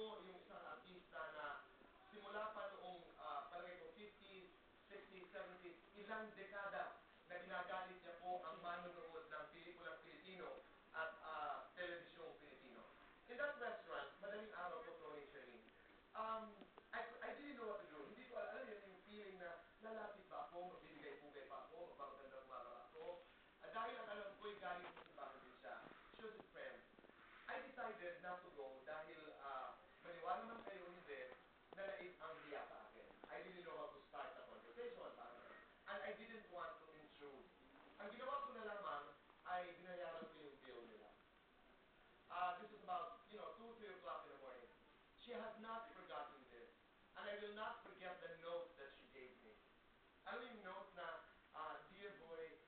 po yung isang artista na simula pa noong palagay ko 50s, 60s, 70s, ilang dekada na ginagalit niya po ang manonood ng pelikulang Pilipino at telebisyong Pilipino. In that restaurant, madaling araw po, Tony Shereen, I didn't know what to do. Hindi ko alam yung feeling na lalapit ba ako, magbibigay-pugay pa ako, magpapagandang umaga ako. Dahil ang alam ko'y galing po si Bakit siya. She was a friend. I decided not to go dahil maniwala man kayo hindi, nalait ang hiya sa akin. I didn't know how to start a conversation. And I didn't want to intrude. Ang ginawa ko na lamang ay binayaran ko yung bill nila. This was about, 2, 3 o'clock in the morning. She has not forgotten this. And I will not forget the note that she gave me. Ano yung note na, dear boy,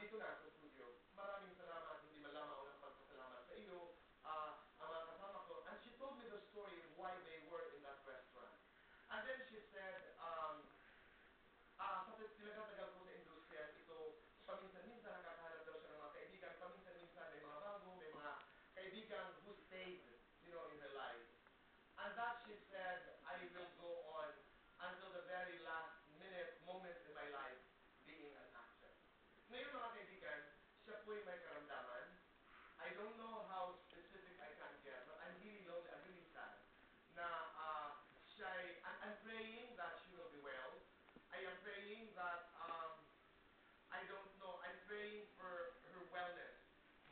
dito na sa studio, maraming salamat, hindi man lamang ako nagpagpasalamat sa iyo, ang mga kasama ko. And she told me the story of why they were in that restaurant. And then she said, sa tinagatagal ko sa industriya, ito, paminsan-minsan nakakahanap daw siya ng mga kaibigan, paminsan-minsan may mga bago, may mga kaibigan who stayed, in her life. And that she said, I will go on until the very last moment in my life being an actress. Ngayon mga kaibigan, siya po'y may karamdaman. I don't know how specific I can get, but I'm really lonely, I'm really sad. Na I'm praying that she will be well. I am praying that, I don't know, I'm praying for her wellness.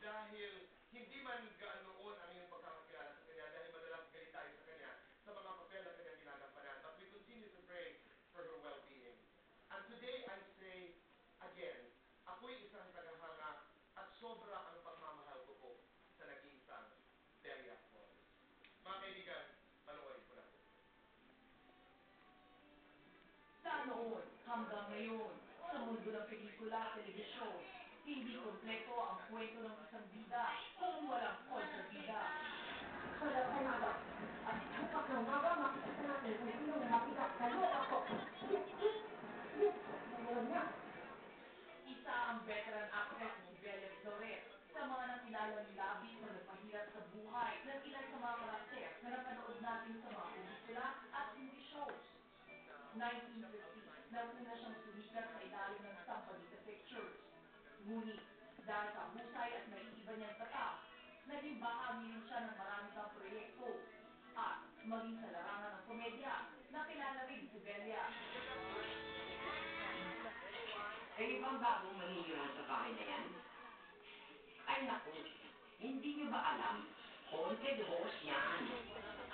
Dahil hindi man gaanoon ang iyong pagkakakilala sa kanya, dahil madalas galit tayo sa kanya sa mga papel na kanyang ginagampanan. But we continue to pray for her well-being. And today I say, again, ako'y isang tagahanga at sobra ang pagmamahal ko po sa nag-iisang Delia Flores. Mga kaibigan, panoorin ko na po. Sa noon, hanggang ngayon, sa mundo ng pelikula, telebisyon, hindi kompleto ang kwento ng isang bida kung walang kontrabida. Wala ka na ba? At bukas ng maga, makikita natin kung sinong makita sa loob ako. Ngayon na. Isa ang veteran actress na si Belia Flores sa mga nakilalang labis na nagpahirap sa buhay ng ilan sa mga karakter na napanood natin sa mga pelikula at movie shows. 1950, nauna siyang sumikat sa ilalim ng Sampaguita Pictures. Ngunit, dahil sa husay at naiiba niyang tatak, naging bahagi rin siya ng marami pang proyekto at maging sa larangan ng komedya na kilala rin si Belia. Kayo bang bagong maniniwan sa bahay na yan? Ay naku, hindi niyo ba alam? Haunted house yan.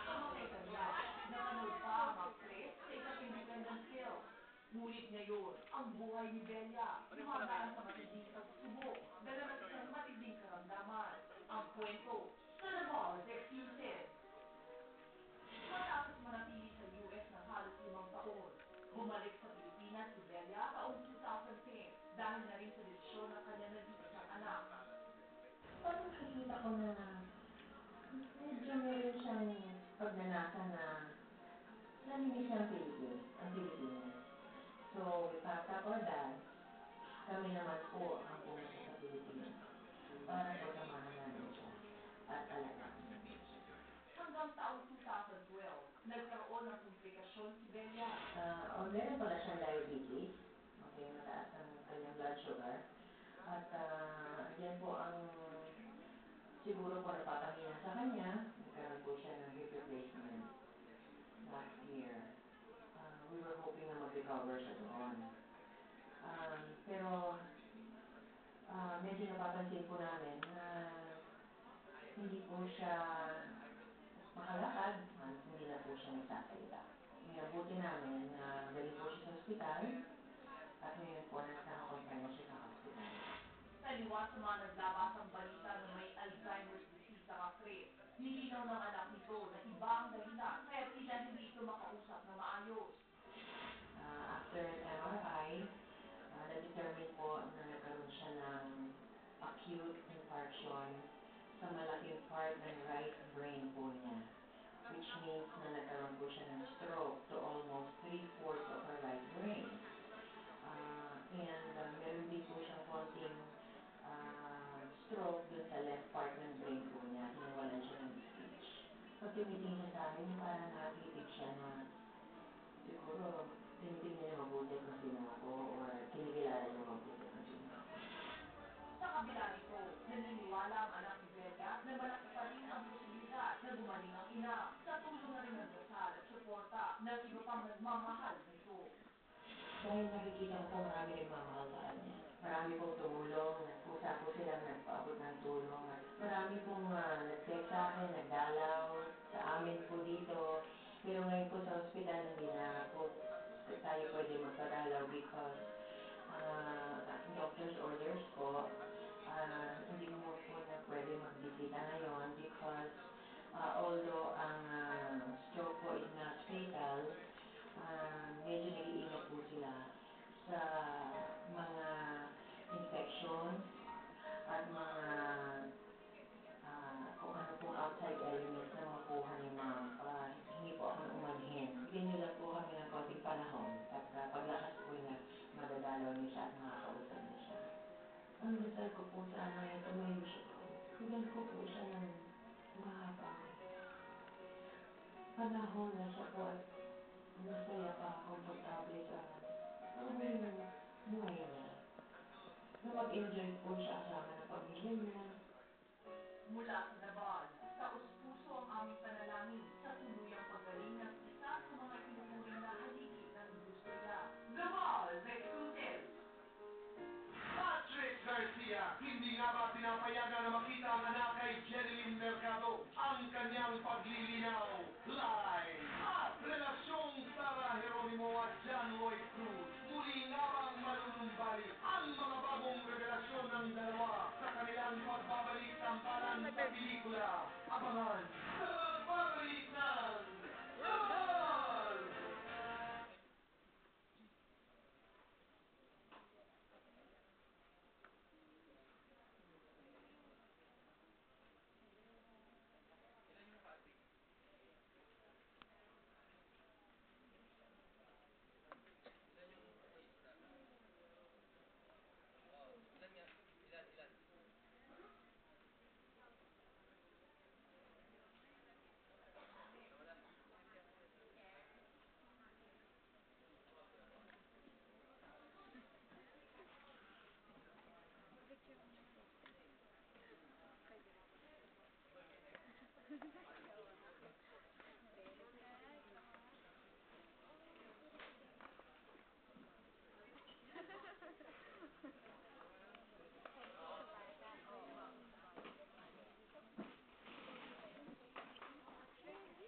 Ang makikanda, napanood pa ang actress sa isang independent film. Ngunit ngayon, ang buhay ni Belia, lumagaan sa matinding pagsubok, dala ng isang matinding karamdaman. Ang kwento, sa Navarro's Excuses. Matapos manatili sa US ng halos 5 taon, bumalik sa Pilipinas si Belia taong 2010 dahil na rin sa desisyon ng kanyang nag-iisang anak. Parang nakikita ko na medyo meron siyang pagnanasa na namimiss ang Pilipinas. So, with Papa or Dad, kami naman po ang pumunta sa Pilipinas para po samahan namin siya at alagaan. Hanggang taong 2012, nagkaroon ng komplikasyon si Belia. Meron pala siyang diabetes. Okay, mataas ang kanyang blood sugar. At yan po ang siguro po napapahina sa kanya. Nagkaroon po siya ng hip replacement last year. We were hoping na mag-recover siya doon. Pero medyo napapansin po namin na hindi po siya makalakad, hindi na po siya nagsasalita. Minabuti namin na galing po siya sa ospital at ngayon po nagkakakontanya siya sa hospital. Taliwas sa mga naglabasang balita na may Alzheimer's disease sa actress, nilinaw ng anak nito na iba ang dahilan kaya tila hindi ito makausap na maayos. After MRI, na-determine po na nagkaroon siya ng acute infarction sa malaking part ng right brain po niya, which means na nagkaroon po siya ng stroke to almost 3/4 of her right brain. Meron din po siyang konting stroke dun sa left part ng brain po niya, hinawalan siya ng speech. Pag tumitingin siya sa amin, siya na siguro tinitingnan niya mabuti kung sino ako or kinikilala niya mabuti kung sino ako. Sa kabila nito, naniniwala ang anak ni Belia na malaki pa rin ang posibilidad na gumaling ang ina sa tulong na rin ng dasal at suporta ng iba pang nagmamahal nito. Dahil nakikita ko po marami nagmamahal sa kanya. Marami pong tumulong, nagpusa po silang nagpaabot ng tulong. Marami pong nag-text sa akin, nagdalaw sa amin po dito. Pero ngayon po sa ospital, hindi na po tayo pwede magpadalaw because doctor's orders po, hindi mo po na pwede magbisita ngayon because although ang stroke po is not fatal, medyo nag-iingat po sila sa mga infection at mga kung ano pong outside elements na makuha ni ma'am para hindi po ako umanhin. Bigyan nila po kami ng konting panahon at paglakas po niya, madadalaw niya siya at makakausap niya siya. Ang dasal ko po sana ay tumayo siya po. Bigyan ko po siya ng mahabang panahon na siya po at masaya pa, komportable sa huling buhay niya. Na mag-enjoy po siya kasama ng pamilya niya. Mula sa Dabal, sa uspuso ang aming panalangin sa tuluyang paggaling ng isa sa mga tinuturing na haligi ng industriya. Dabal, Exclusive! Patrick Garcia, hindi nga ba pinapayagan na makita ang anak kay Jeneline Mercado ang kanyang paglilinaw live at relasyong Sara Geronimo at John Lloyd Cruz. Muli nga bang malulumbali ang mga bagong revelasyon ng dalawa sa kanilang pagbabalik tampalan sa pelikula? Abangan